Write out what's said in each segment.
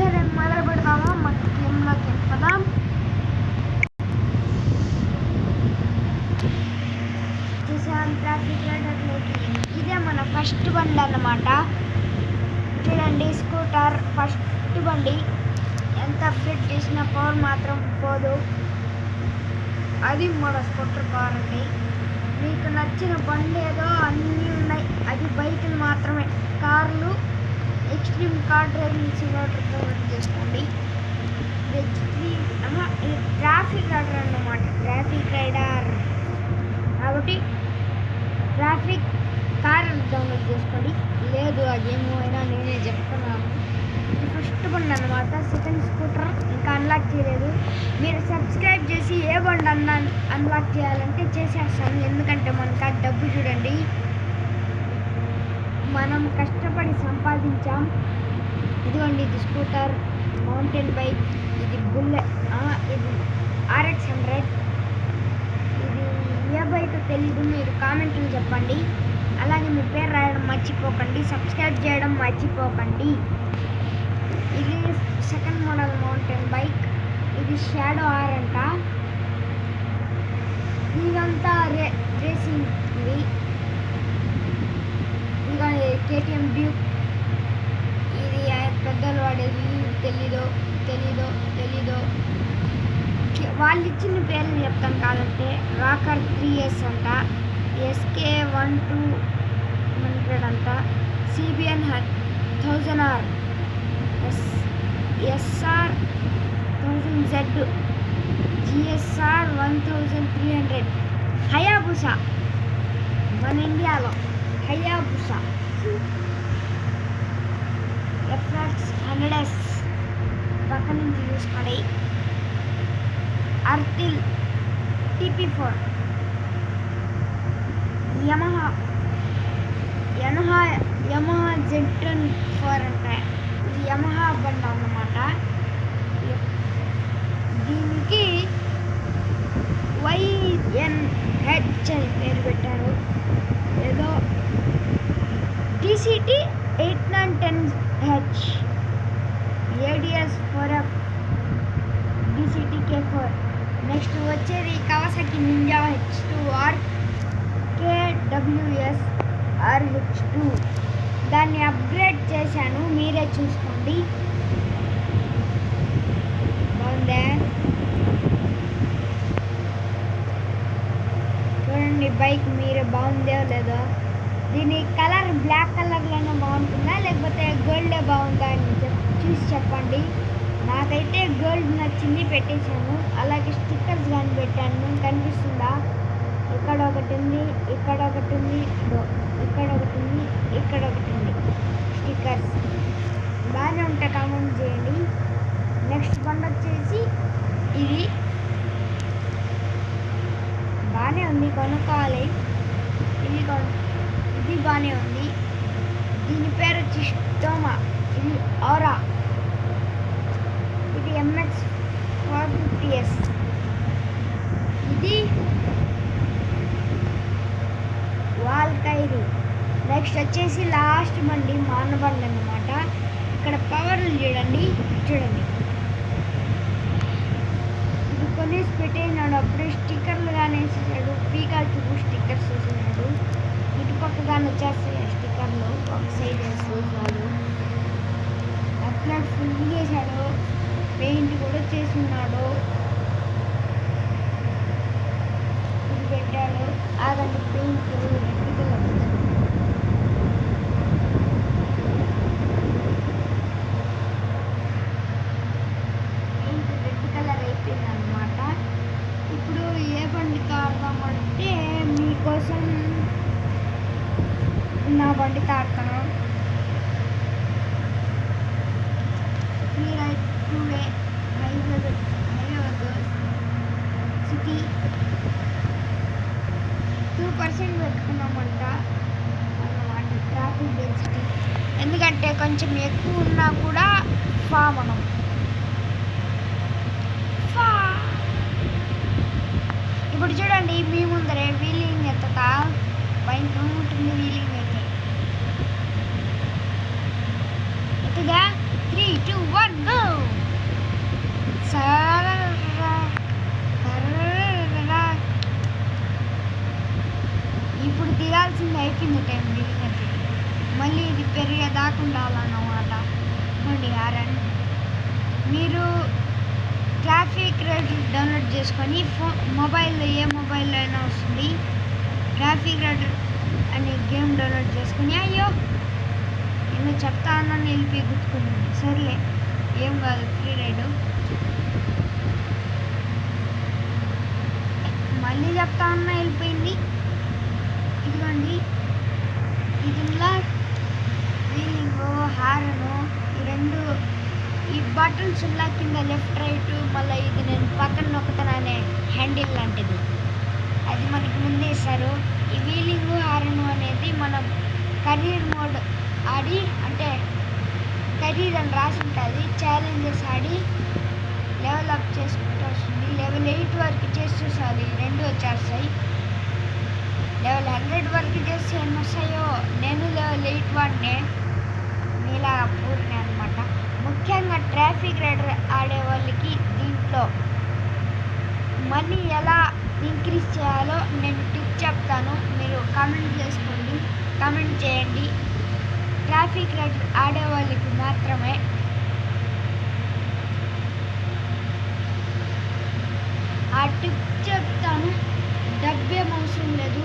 సరే మొదలు పెడదామా? మన గేమ్లోకి వెళ్ళిపోదాం. ట్రాఫిక్ రైడర్లోకి ఇదే మన ఫస్ట్ బండి అన్నమాట. చూడండి, స్కూటర్ ఫస్ట్ బండి. ఎంత అప్డేట్ చేసిన పవర్ మాత్రం పోదు. అది మన స్కూటర్ కార్ అండి. మీకు నచ్చిన బండి ఏదో అన్నీ ఉన్నాయి. అది బైకులు మాత్రమే. కార్లు extreme car driving simulator download చేసుకోండి. ఇది ట్రాఫిక్ రైడర్ అన్నమాట. ట్రాఫిక్ రైడర్ కాబట్టి ట్రాఫిక్ కార్ డౌన్లోడ్ చేసుకోండి. లేదు అదేమో అయినా నేనే చెప్తున్నాను. ఇది ఫస్ట్ బండి అన్నమాట. సెకండ్ స్కూటర్ ఇంకా అన్లాక్ చేయలేదు. మీరు సబ్స్క్రైబ్ చేసి ఏ బండి అన్లాక్ చేయాలంటే చేసేస్తాను. ఎందుకంటే మనకు ఆ డబ్బు చూడండి, మనం కష్టపడి సంపాదించాం. ఇదిగోండి, ఇది స్కూటర్, మౌంటైన్ బైక్, ఇది బుల్లెట్, ఇది RX100. ఇది ఏ బైక్ తెలీదు, మీరు కామెంట్లు చెప్పండి. అలాగే మీ పేరు రాయడం మర్చిపోకండి. సబ్స్క్రైబ్ చేయడం మర్చిపోకండి. ఇది సెకండ్ మోడల్ మౌంటైన్ బైక్. ఇది షాడో R అంట. ఇదంతా రేసింగ్. ఇంకా KTM డ్యూక్. ఇది పెద్దలు వాడేది. తెలీదో వాళ్ళు ఇచ్చిన పేర్లు చెప్తాను కాదంటే. రాకర్ 3S అంట. SK1200 అంట. CBN 1000R, SR 1000Z, GSR 1300. Hayabusa మన ఇండియాలో హయాబుసా. FX 100S పక్క నుంచి చూసుకోండి. అర్తిల్ TP4. యమహా Z4 అంటే ఇది యమహా బండి అన్నమాట. దీనికి YNH అని పేరు పెట్టారు. ఏదో TCT 8910H, ADS 4F, DCT K4. Next వచ్చేది Kawasaki ninja H2R, KWS RH2. దాన్ని అప్గ్రేడ్ చేశాను, మీరే చూసుకోండి. బాగుందా? చూడండి బైక్, మీరే బాగుందో లేదో. దీని కలర్ బ్లాక్ కలర్లోనే బాగుంటుందా లేకపోతే గోల్డే బాగుందా అని చూసి చెప్పండి. నాకైతే గోల్డ్ నచ్చింది, పెట్టేశాను. అలాగే స్టిక్కర్స్ కానీ పెట్టాను. కనిపిస్తుందా? ఇక్కడ ఒకటి ఉంది, ఇక్కడ ఒకటి ఉంది, ఇక్కడ ఒకటి ఉంది, ఇక్కడ ఒకటి ఉంది. స్టిక్కర్స్ బాగానే ఉంటాయి, కామెంట్ చేయండి. నెక్స్ట్ బండి వచ్చేసి ఇది. బాగానే ఉంది, కొనుక్కోవాలి. ఇది బాగానే ఉంది. దీని పేరు వచ్చి స్టోమా. ఇది ఆరా. ఇది MX 450S. ఇది వాల్కైరీ. నెక్స్ట్ వచ్చేసి లాస్ట్ బండి మానబండి అన్నమాట. ఇక్కడ పవర్లు చూడండి. ఇది కొనేసి పెట్టేసినాడు. అప్పుడే స్టిక్కర్లు కానీ వేసేసాడు. పీకాచు స్టిక్కర్స్ వేసేసాడు. ఇటు పక్క కానీ వచ్చేస్తాయి స్టిక్కర్లు. ఒక సైడ్ వేసేసాడు. అట్లా ఫుల్ చేశాడు. పెయింట్ కూడా చేస్తున్నాడు. ఇది పెట్టాడు. ఆగండి, paint red colour. Paint red colour అయిపోయింది అన్నమాట. ఇప్పుడు ఏ బండి తాడదామంటే మీకోసం నా బండి తాడతాను. Free ride 2-way highway city 2% పెట్టుకున్నామంట అన్నమాట ట్రాఫిక్ డెన్సిటీ. ఎందుకంటే కొంచెం ఎక్కువ ఉన్నా కూడా మనం ఇప్పుడు చూడండి, మీ ముందరే వీలింగ్ ఎత్తుతా భయంకరం ఉంటుంది. వీలింగ్ అయితే ఎత్తుగా 3, 2, 1 go. ట్రాఫిక్ రైడర్ డౌన్లోడ్ చేసుకొని మొబైల్లో ఏ మొబైల్లో అయినా వస్తుంది. ట్రాఫిక్ రైడర్ అనే గేమ్ డౌన్లోడ్ చేసుకొని అయ్యో నేను చెప్తా అన్నాను వెళ్ళి గుర్తుకున్నాను. సర్లే ఏం కాదు, ఫ్రీ రైడు. మళ్ళీ చెప్తా ఉన్నా వెళ్ళిపోయింది. ఇదిగోండి, ఇదిలా వీలింగ్ హారను ఈ రెండు ఈ బటన్స్ ఉన్నా కింద లెఫ్ట్ రైట్, మళ్ళీ ఇది నేను పక్కన నొక్కుతాననే హ్యాండిల్ లాంటిది అది మనకి ముందే ఇస్తారు. ఈ వీలింగ్ హారను అనేది మనం కెరీర్ మోడ్ ఆడి, అంటే కెరీర్ అని రాసి ఉంటుంది, ఛాలెంజెస్ ఆడి లెవెల్ అప్ చేసుకుంటూ వస్తుంది. లెవెల్ 8 వరకు చేసి చూసాలి, రెండు వచ్చేస్తాయి. లెవెల్ 100 వరకు చేసి ఎన్ని వస్తాయో. నేను లెవెల్ 8 వాడినే, నీలా పూర్ణే అనమాట. ముఖ్యంగా ట్రాఫిక్ రైడర్ ఆడే వాళ్ళకి దీంట్లో మనీ ఎలా ఇంక్రీజ్ చేయాలో నేను టిప్ చెప్తాను. మీరు కామెంట్ చేసుకోండి, కామెంట్ చేయండి. ట్రాఫిక్ రైడర్ ఆడే వాళ్ళకి మాత్రమే. ఆ టిప్ చెప్తాను, డబ్బేం అవసరం లేదు,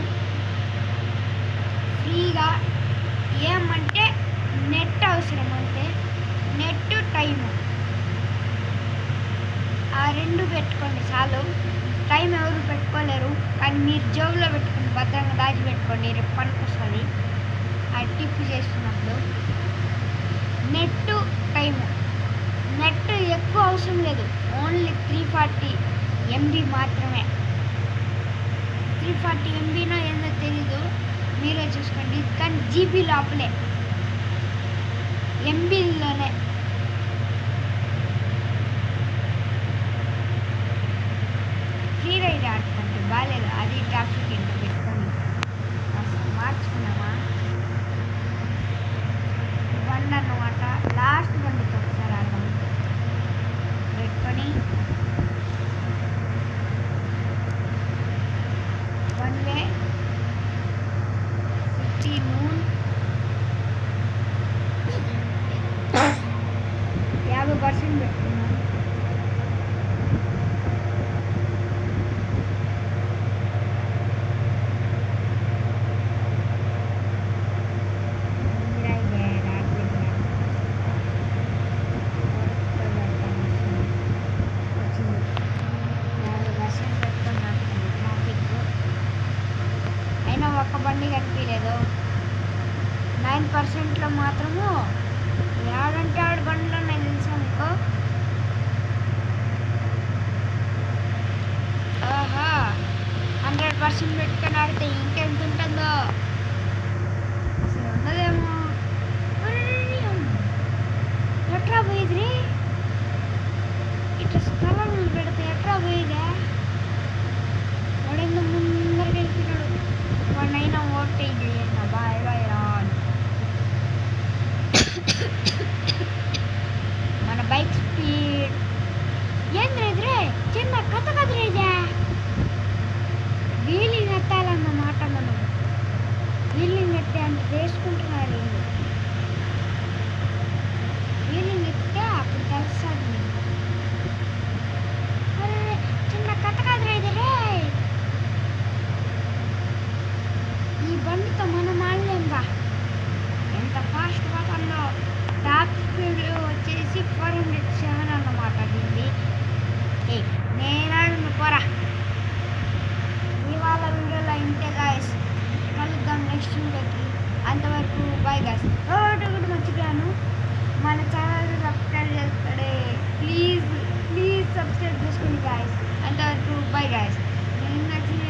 ఫ్రీగా. ఏమంటే నెట్ అవసరం, అంటే నెట్ టైము ఆ రెండు పెట్టుకోండి చాలు. టైం ఎవరు పెట్టుకోలేరు, కానీ మీరు జోబులో పెట్టుకుని భద్రంగా దాచిపెట్టుకోండి, రేపు పనికి వస్తుంది. ఆ టిప్ చేస్తున్నప్పుడు నెట్ టైము, నెట్ ఎక్కువ అవసరం లేదు, ఓన్లీ 340 MB మాత్రమే. 340 MBనో ఏందో తెలీదు, మీరే చూసుకోండి. కానీ జీబీ లోపలే, ఎంబీలోనే. ఫ్రీ రైడ్ ఆడుతుంటే బాగాలేదు, అది ట్రాఫిక్ ఇంట్లో పెట్టుకొని అసలు మార్చుకున్నామా బండి అన్నమాట. లాస్ట్ బండితో ఒకసారి ఆడదాం పెట్టుకొని. వన్ వే 50 నూన్ 50% పెట్టుకున్నాం. అయినా ఒక్క బండి కనిపించలేదు. 9%లో మాత్రము ఏడంటే ఆడు బండిలో నేను తెలుసు అనుకో. ఆహా, 100% పెట్టుకొని ఆడితే ఇంకెంత ఉంటుందో అసలు ఉండదేమో. ఎట్లా పోయిద్రి, ఇట్లా స్థలం పెడితే ఎట్లా పోయిదా. వాడేందో ముందరికి వెళ్ళిపోయినాడు, వాడినైనా ఓటేది అన్న బాయ్ బాయ్ రాన్. మన బైక్ స్పీడ్ ఏంద్రే చిన్న కథ కదిరేదా. వీలింగ్ ఎత్తాలన్నమాట, మనం వీలింగ్ ఎత్తే అంత వేసుకుంటున్నారు. వీలింగ్ ఎత్తే అప్పుడు తెలుస్తుంది. అరే చిన్న కథ కదిరేది రే. ఈ బండితో మనం ఆడలేంబా, ఎంత ఫాస్ట్ పోతుందో. టాప్ స్పీడ్ వచ్చేసి 407 అన్నమాట దీన్ని. నేను ఆడును పోరా. ఇవాళ వీడియోలో ఇంతే గాయస్, కలుద్దాం నెక్స్ట్ వీడియోకి. అంతవరకు బాయ్ గాయస్. ఒకటి మర్చిపోయాను, మన ఛానల్ సబ్స్క్రైబ్ చేస్తాడే, ప్లీజ్ ప్లీజ్ సబ్స్క్రైబ్ చేసుకోండి గాయస్. అంతవరకు బాయ్ గాయస్. నేను నచ్చిన